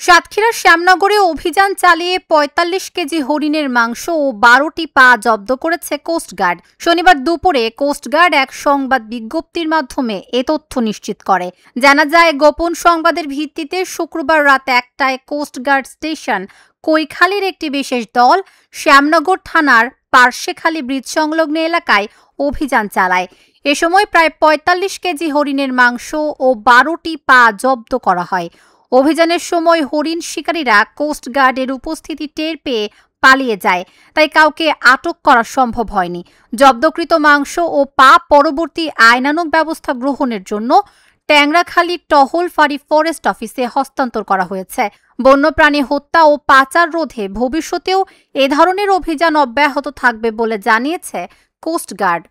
সাতক্ষীরার শ্যামনগরে অভিযান চালিয়ে ৪৫ কেজি হরিণের মাংস ও ১২টি পা জব্দ করেছে কোস্টগার্ড। শনিবার দুপুরে কোস্টগার্ড এক সংবাদ বিজ্ঞপ্তির মাধ্যমে এ তথ্য নিশ্চিত করে। জানা যায়, গোপন সংবাদের ভিত্তিতে শুক্রবার রাত ১টায় কোস্টগার্ড স্টেশন কৈখালীর একটি বিশেষ দল শ্যামনগর থানার পার্শেখালী ব্রিজ সংলগ্ন এলাকায় অভিযান চালায়। এ সময় প্রায় ৪৫ কেজি হরিণের মাংস ও ১২টি পা জব্দ করা হয়। অভিযানের সময় হরিণ শিকারীরা কোস্টগার্ডের উপস্থিতি টের পেয়ে পালিয়ে যায়, তাই কাউকে আটক করা সম্ভব হয়নি। জব্দকৃত মাংস ও পা পরবর্তী আইনানুগ ব্যবস্থা গ্রহণের জন্য ট্যাংরাখালী টহল ফাঁড়ি ফরেস্ট অফিসে হস্তান্তর করা হয়েছে। বন্যপ্রাণী হত্যা ও পাচার রোধে ভবিষ্যতেও এ ধরনের অভিযান অব্যাহত থাকবে বলে জানিয়েছে কোস্টগার্ড।